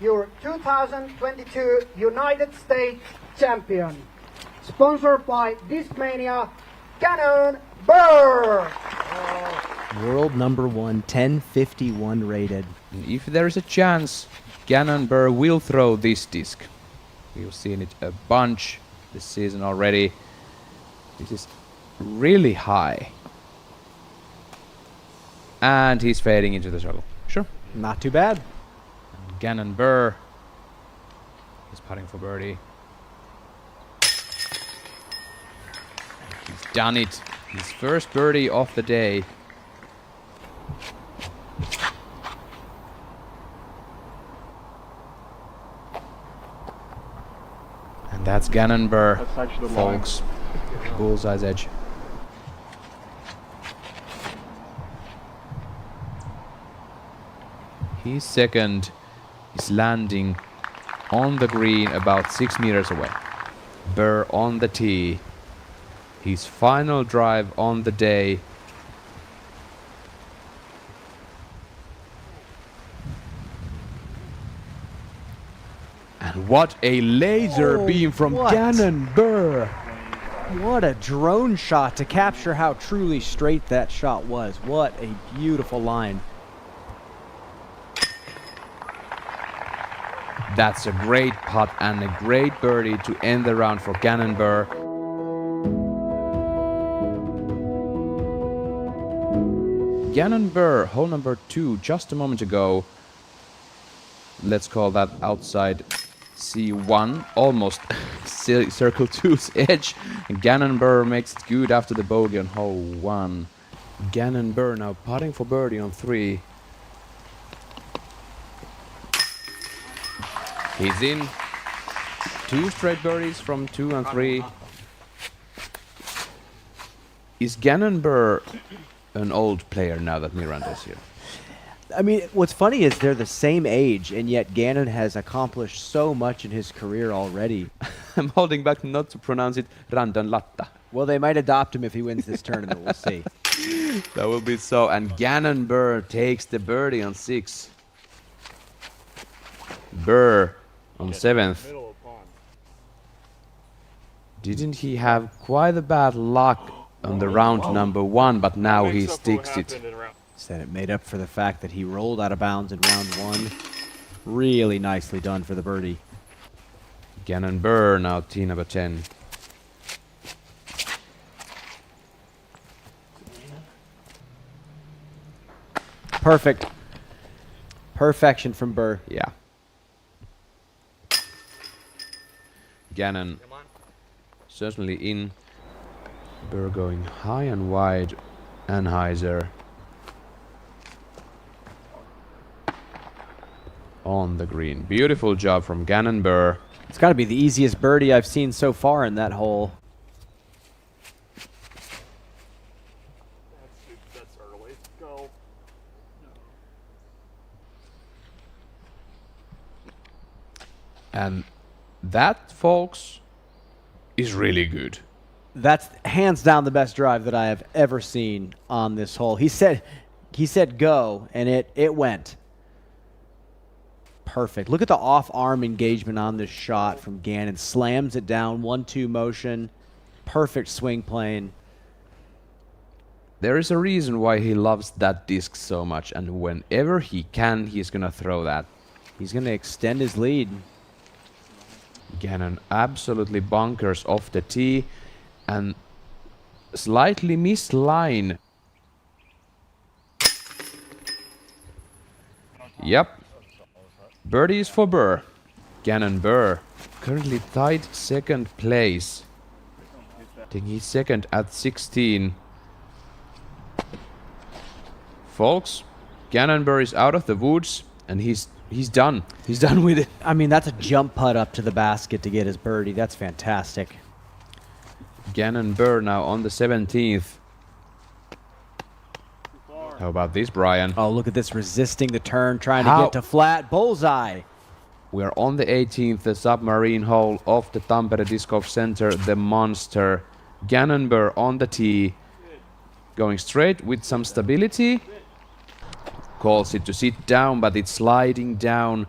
your 2022 United States champion. Sponsored by Discmania, Gannon Buhr. World number 1, 1051 rated. And if there is a chance, Gannon Buhr will throw this disc. We've seen it a bunch this season already. This is really high. And he's fading into the circle. Sure. Not too bad. And Gannon Buhr is putting for birdie. He's done it. His first birdie of the day. And that's Gannon Buhr, folks. Bullseye's edge. His second is landing on the green about 6 meters away. Buhr on the tee. His final drive on the day. And what a laser beam from Gannon Buhr. What a drone shot to capture how truly straight that shot was. What a beautiful line. That's a great putt and a great birdie to end the round for Gannon Buhr. Gannon Buhr, hole number 2, just a moment ago. Let's call that outside C1, almost circle 2's edge. And Gannon Buhr makes it good after the bogey on hole 1. Gannon Buhr now putting for birdie on 3. He's in. 2 straight birdies from 2 and 3. Is Gannon Buhr an old player now that Miranda's here? I mean, what's funny is they're the same age, and yet Gannon has accomplished so much in his career already. I'm holding back not to pronounce it Randanlatta. Well, they might adopt him if he wins this tournament. We'll see. That will be so. And Gannon Buhr takes the birdie on 6. Buhr on 7th. Didn't he have quite a bad luck on the round number 1, but now he sticks it. Said it made up for the fact that he rolled out of bounds in round 1. Really nicely done for the birdie. Gannon Buhr now tee number 10. Perfect. Perfection from Buhr. Yeah. Gannon certainly in. Buhr going high and wide. Anheuser on the green. Beautiful job from Gannon Buhr. It's got to be the easiest birdie I've seen so far in that hole. That's early. Go. And that, folks, is really good. That's hands down the best drive that I have ever seen on this hole. He said go, and it went. Perfect. Look at the off-arm engagement on this shot from Gannon. Slams it down, 1-2 motion. Perfect swing plane. There is a reason why he loves that disc so much, and whenever he can, he's gonna throw that. He's going to extend his lead. Gannon absolutely bunkers off the tee, and slightly missed line. Yep. Birdie is for Buhr. Gannon Buhr currently tied second place. Taking his second at 16. Folks, Gannon Buhr is out of the woods, and he's done. He's done with it. I mean, that's a jump putt up to the basket to get his birdie. That's fantastic. Gannon Buhr now on the 17th. How about this, Brian? Oh, look at this, resisting the turn, trying to get to flat. Bullseye. We're on the 18th, the submarine hole of the Tampere Disc Golf Center, the monster. Gannon Buhr on the tee, going straight with some stability. Calls it to sit down, but it's sliding down.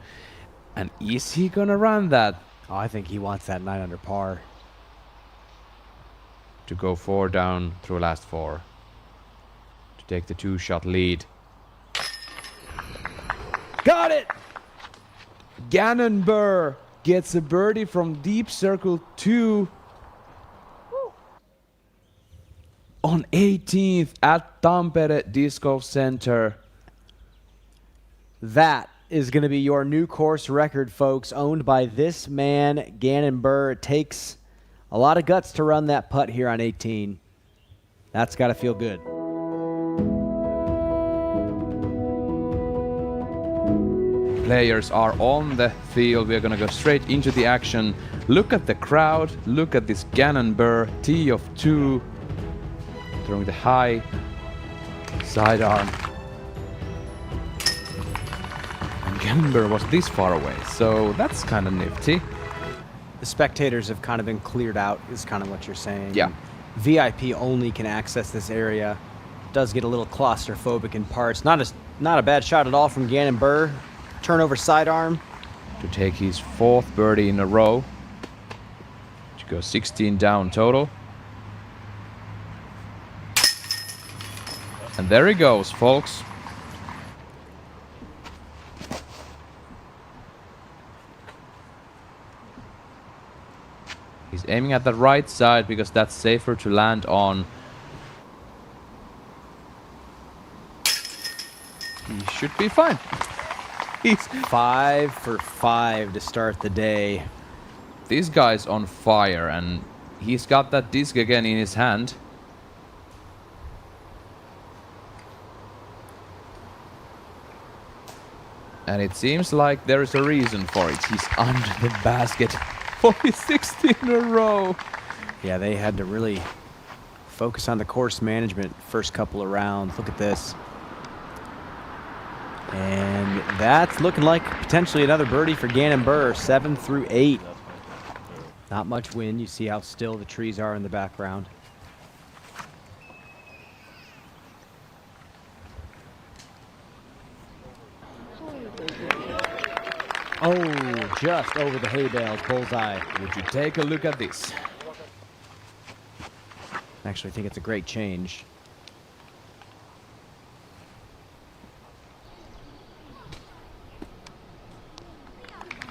And is he gonna run that Oh, I think he wants that 9 under par. to go 4 down through last 4? To take the 2-shot lead. Got it! Gannon Buhr gets a birdie from deep circle 2 on 18th at Tampere Disc Golf Center. That is going to be your new course record, folks, owned by this man, Gannon Buhr. It takes a lot of guts to run that putt here on 18. That's got to feel good. Players are on the field. We're gonna go straight into the action. Look at the crowd. Look at this Gannon Buhr tee of 2, throwing the high sidearm. And Gannon Buhr was this far away, so that's kind of nifty. The spectators have kind of been cleared out, is kind of what you're saying. Yeah. VIP only can access this area. Does get a little claustrophobic in parts. Not a bad shot at all from Gannon Buhr. Turnover sidearm. To take his 4th birdie in a row. To go 16 down total. And there he goes, folks. He's aiming at the right side because that's safer to land on. He should be fine. He's 5 for 5 to start the day. This guy's on fire, and he's got that disc again in his hand. And it seems like there is a reason for it. He's under the basket for his 16th in a row. Yeah, they had to really focus on the course management first couple of rounds. Look at this. And that's looking like potentially another birdie for Gannon Buhr, 7 through 8. Not much wind. You see how still the trees are in the background. Oh, just over the hay bales, bullseye. Would you take a look at this? Actually, I think it's a great change.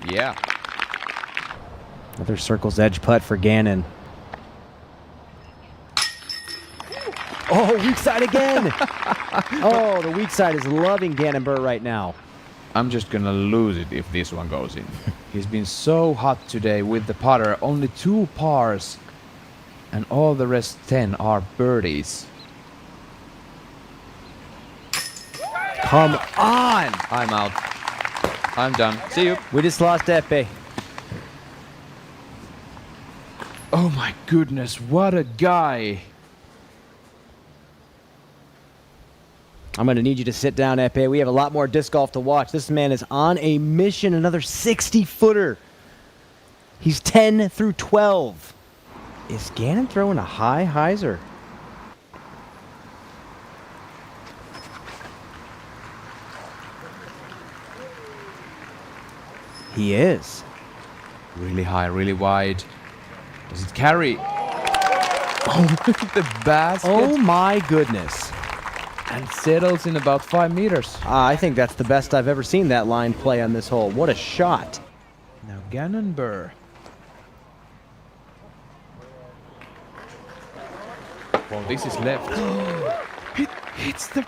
Yeah. Another circle's edge putt for Gannon. Oh, weak side again! Oh, the weak side is loving Gannon Buhr right now. I'm just gonna lose it if this one goes in. He's been so hot today with the putter. Only 2 pars. And all the rest 10 are birdies. Come on! I'm out. I'm done. See you. We just lost Epe. Oh my goodness, what a guy. I'm going to need you to sit down, Epe. We have a lot more disc golf to watch. This man is on a mission, another 60-footer. He's 10 through 12. Is Gannon throwing a high hyzer? He is. Really high, really wide. Does it carry? Oh, the basket. Oh my goodness. And settles in about 5 meters. I think that's the best I've ever seen that line play on this hole. What a shot. Now Gannon Buhr. Well, this is left. It hits the...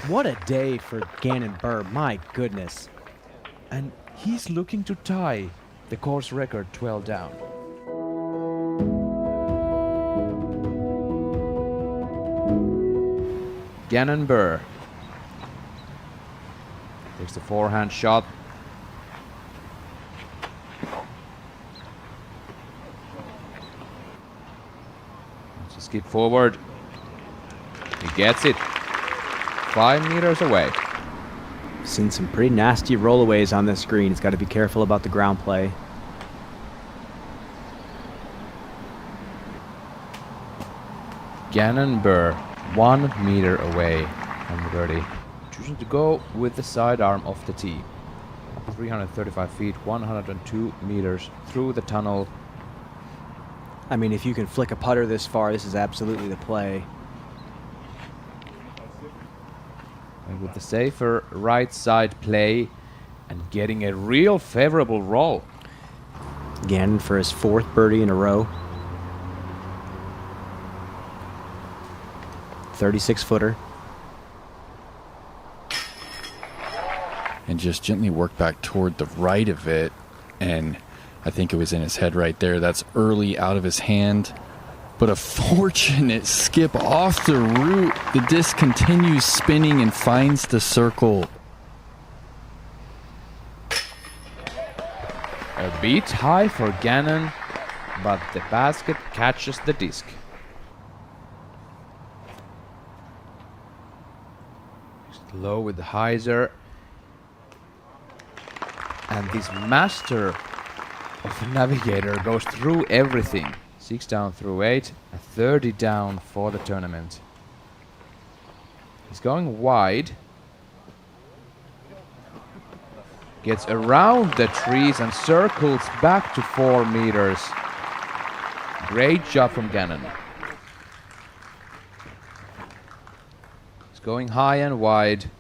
What a day for Gannon Buhr. My goodness. And he's looking to tie the course record 12 down. Gannon Buhr takes the forehand shot. Let's skip forward. He gets it. 5 meters away. Seen some pretty nasty rollaways on this green. He's got to be careful about the ground play. Gannon Buhr, 1 meter away from the birdie. Choosing to go with the sidearm of the tee. 335 feet, 102 meters through the tunnel. I mean, if you can flick a putter this far, this is absolutely the play. And with the safer right side play and getting a real favorable roll. Gannon for his 4th birdie in a row. 36-footer. And just gently work back toward the right of it. And I think it was in his head right there. That's early out of his hand. But a fortunate skip off the root. The disc continues spinning and finds the circle. A beat high for Gannon, but the basket catches the disc. Just low with the hyzer. And this master of a navigator goes through everything. 6 down through 8, a 30 down for the tournament. He's going wide. Gets around the trees and circles back to 4 meters. Great job from Gannon. He's going high and wide.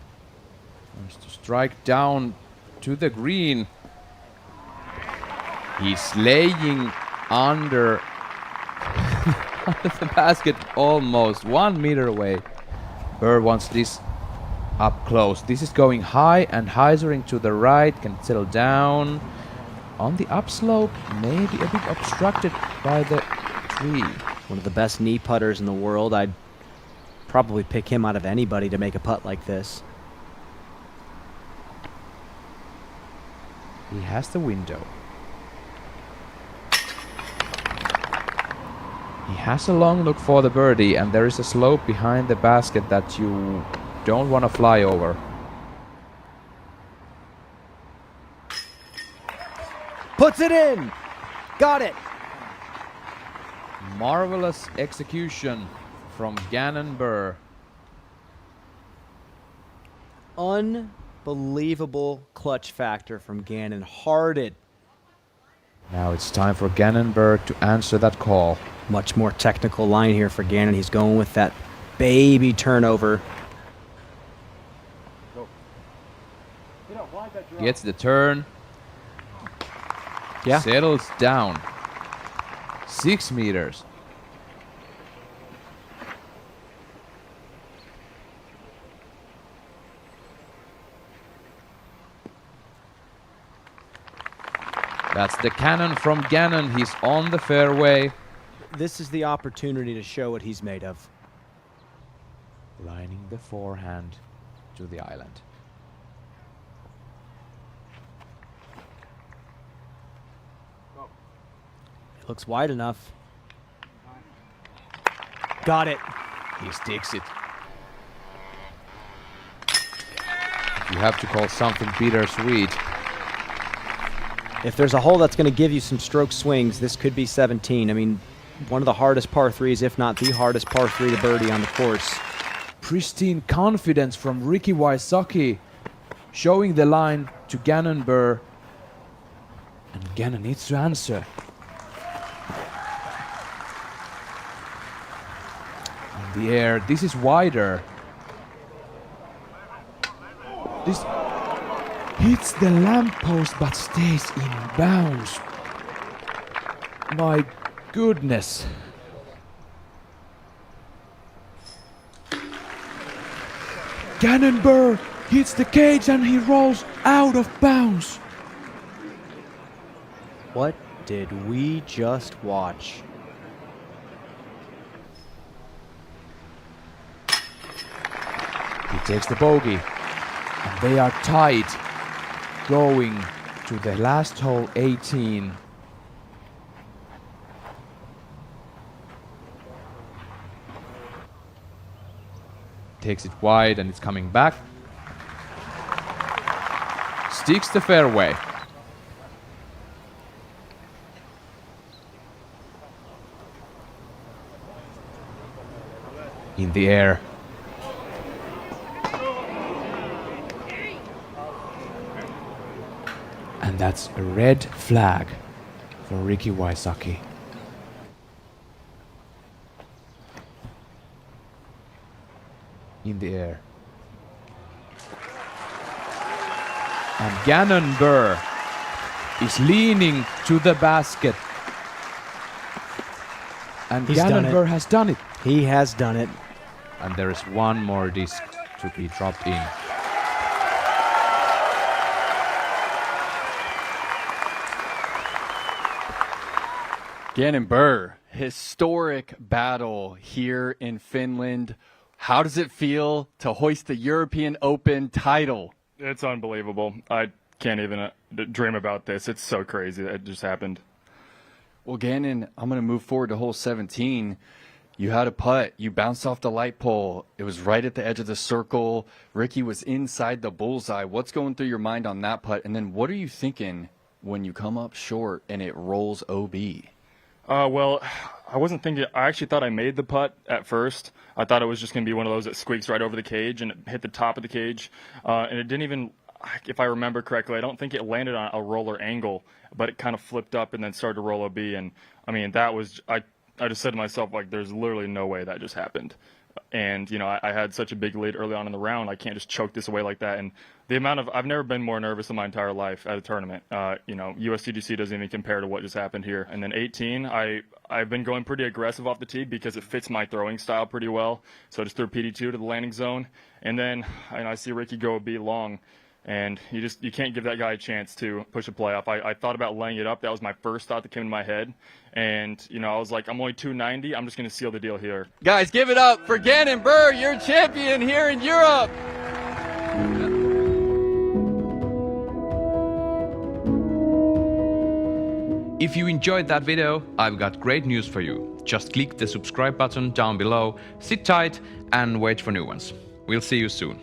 Wants to strike down to the green. He's laying under the basket almost 1 meter away. Buhr wants this up close. This is going high and hyzering to the right, can settle down. On the upslope, maybe a bit obstructed by the tree. One of the best knee putters in the world. I'd probably pick him out of anybody to make a putt like this. He has the window. He has a long look for the birdie, and there is a slope behind the basket that you don't want to fly over. Puts it in! Got it! Marvelous execution from Gannon Buhr. Unbelievable clutch factor from Gannon. Hearted. Now it's time for Gannon Buhr to answer that call. Much more technical line here for Gannon. He's going with that baby turnover. Gets the turn. Yeah. Settles down. 6 meters. That's the cannon from Gannon. He's on the fairway. This is the opportunity to show what he's made of. Lining the forehand to the island. It looks wide enough. Got it. He sticks it. You have to call something bittersweet. If there's a hole that's going to give you some stroke swings, this could be 17. I mean, one of the hardest par 3s, if not the hardest par 3 to birdie on the course. Pristine confidence from Ricky Wysocki, showing the line to Gannon Buhr. And Gannon needs to answer. In the air, this is wider. This hits the lamppost but stays in bounds. My goodness. Gannon Buhr hits the cage and he rolls out of bounds. What did we just watch? He takes the bogey and they are tied going to the last hole 18. Takes it wide and it's coming back. Sticks the fairway. In the air. And that's a red flag for Ricky Wysocki. In the air. And Gannon Buhr is leaning to the basket. And He's done Gannon it. Buhr has done it. He has done it. And there is one more disc to be dropped in. Gannon Buhr, historic battle here in Finland. How does it feel to hoist the European Open title? It's unbelievable. I can't even dream about this. It's so crazy that it just happened. Well, Gannon, I'm going to move forward to hole 17. You had a putt. You bounced off the light pole. It was right at the edge of the circle. Ricky was inside the bullseye. What's going through your mind on that putt? And then what are you thinking when you come up short and it rolls OB? Well, I wasn't thinking. I actually thought I made the putt at first. I thought it was just going to be one of those that squeaks right over the cage and it hit the top of the cage. And it didn't even, if I remember correctly, I don't think it landed on a roller angle, but it kind of flipped up and then started to roll OB. And I mean, that was, I just said to myself, like, there's literally no way that just happened. And, you know, I had such a big lead early on in the round. I can't just choke this away like that. And the amount of, I've never been more nervous in my entire life at a tournament. You know, USDGC doesn't even compare to what just happened here. And then 18, I've been going pretty aggressive off the tee because it fits my throwing style pretty well. So I just threw PD2 to the landing zone. And then I see Ricky go a B long. And you can't give that guy a chance to push a playoff. I thought about laying it up. That was my first thought that came to my head. And, you know, I was like, I'm only 290. I'm just going to seal the deal here. Guys, give it up for Gannon Buhr, your champion here in Europe. If you enjoyed that video, I've got great news for you. Just click the subscribe button down below, sit tight and wait for new ones. We'll see you soon.